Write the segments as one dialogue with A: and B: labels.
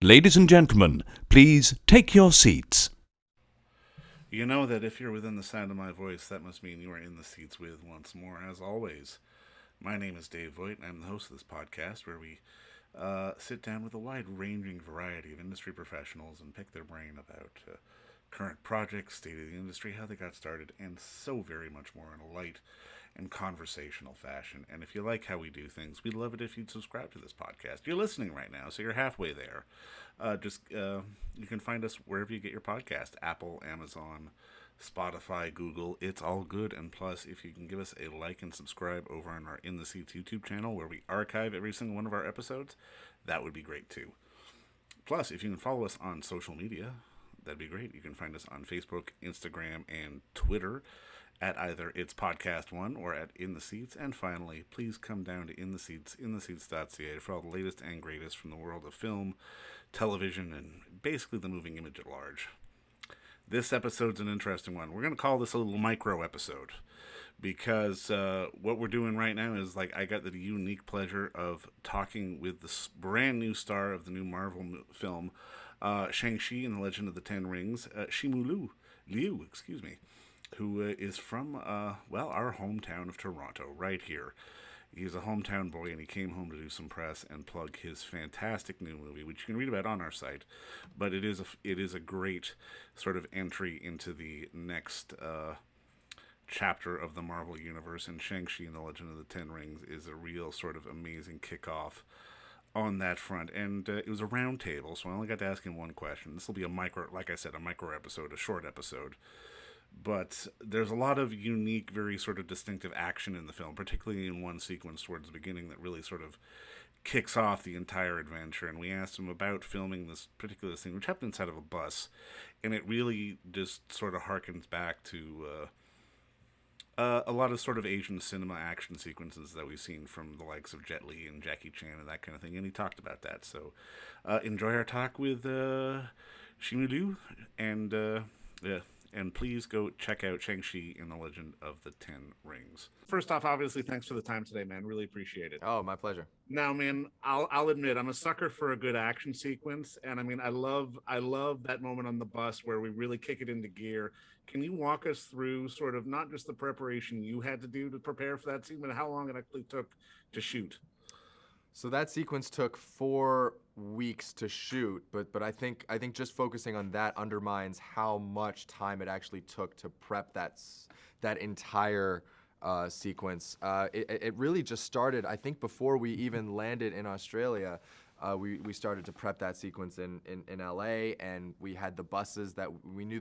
A: Ladies and gentlemen, please take your seats.
B: You know that if you're within the sound of my voice, that must mean you are in the seats with once more, as always. My name is Dave Voigt, and I'm the host of this podcast where we sit down with a wide-ranging variety of industry professionals and pick their brain about current projects, state of the industry, how they got started, and so very much more in a light and conversational fashion. And if you like how we do things, we'd love it if you'd subscribe to this podcast. You're listening right now, so you're halfway there. You can find us wherever you get your podcast: Apple, Amazon, Spotify, Google. It's all good. And plus, if you can give us a like and subscribe over on our In the Seats YouTube channel, where we archive every single one of our episodes, that would be great too. Plus, if you can follow us on social media, that'd be great. You can find us on Facebook, Instagram, and Twitter at either It's Podcast One or at In the Seats. And finally, please come down to In the Seats, intheseats.ca, for all the latest and greatest from the world of film, television, and basically the moving image at large. This episode's an interesting one. We're going to call this a little micro episode because what we're doing right now is, like, I got the unique pleasure of talking with the brand new star of the new Marvel film, Shang-Chi and the Legend of the Ten Rings, Simu Liu, who is from, our hometown of Toronto, right here. He's a hometown boy, and he came home to do some press and plug his fantastic new movie, which you can read about on our site. But it is a great sort of entry into the next chapter of the Marvel Universe, and Shang-Chi and the Legend of the Ten Rings is a real sort of amazing kickoff on that front. And it was a roundtable, so I only got to ask him one question. This will be a micro episode, a short episode. But there's a lot of unique, very sort of distinctive action in the film, particularly in one sequence towards the beginning that really sort of kicks off the entire adventure. And we asked him about filming this particular scene, which happened inside of a bus. And it really just sort of harkens back to a lot of sort of Asian cinema action sequences that we've seen from the likes of Jet Li and Jackie Chan and that kind of thing. And he talked about that. So enjoy our talk with Simu Liu, and please go check out Shang-Chi and the Legend of the Ten Rings. First off, obviously, thanks for the time today, man. Really appreciate it.
C: Oh, my pleasure.
B: Now, man, I'll admit I'm a sucker for a good action sequence, and I mean, I love that moment on the bus where we really kick it into gear. Can you walk us through sort of not just the preparation you had to do to prepare for that scene, but how long it actually took to shoot?
C: So that sequence took 4 weeks to shoot, but I think just focusing on that undermines how much time it actually took to prep that entire sequence. It really just started, I think, before we even landed in Australia. We started to prep that sequence in LA, and we had the buses that we knew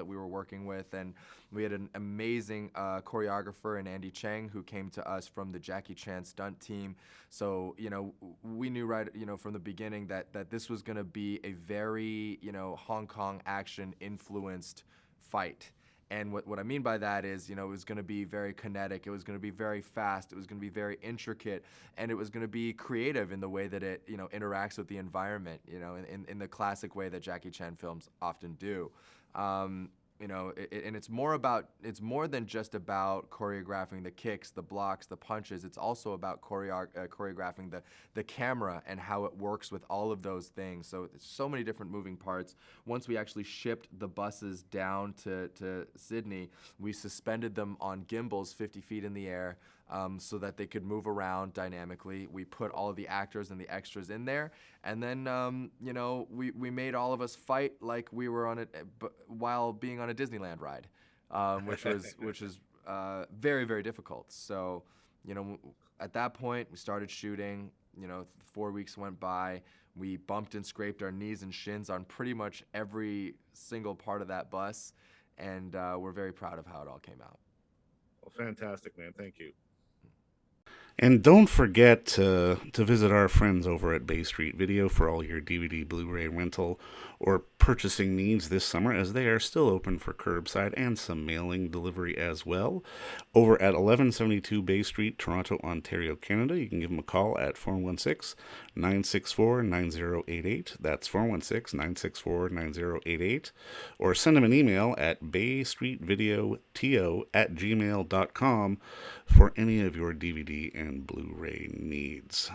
C: we were working with, and we had an amazing choreographer in Andy Cheng who came to us from the Jackie Chan stunt team. So, we knew right, from the beginning that this was going to be a very, Hong Kong action influenced fight. And what I mean by that is, it was going to be very kinetic, it was going to be very fast, it was going to be very intricate, and it was going to be creative in the way that it, interacts with the environment, in the classic way that Jackie Chan films often do. And it's more than just about choreographing the kicks, the blocks, the punches. It's also about choreographing the camera and how it works with all of those things. So it's so many different moving parts. Once we actually shipped the buses down to Sydney, we suspended them on gimbals 50 feet in the air, so that they could move around dynamically. We put all of the actors and the extras in there, and then we made all of us fight like we were on it while being on a Disneyland ride, which was very, very difficult. So at that point we started shooting. 4 weeks went by. We bumped and scraped our knees and shins on pretty much every single part of that bus, and we're very proud of how it all came out.
B: Well, fantastic, man. Thank you. And don't forget to visit our friends over at Bay Street Video for all your DVD, Blu-ray rental, or purchasing needs this summer, as they are still open for curbside and some mailing delivery as well. Over at 1172 Bay Street, Toronto, Ontario, Canada, you can give them a call at 416-964-9088. That's 416-964-9088. Or send them an email at baystreetvideoto@gmail.com for any of your DVD and Blu-ray needs.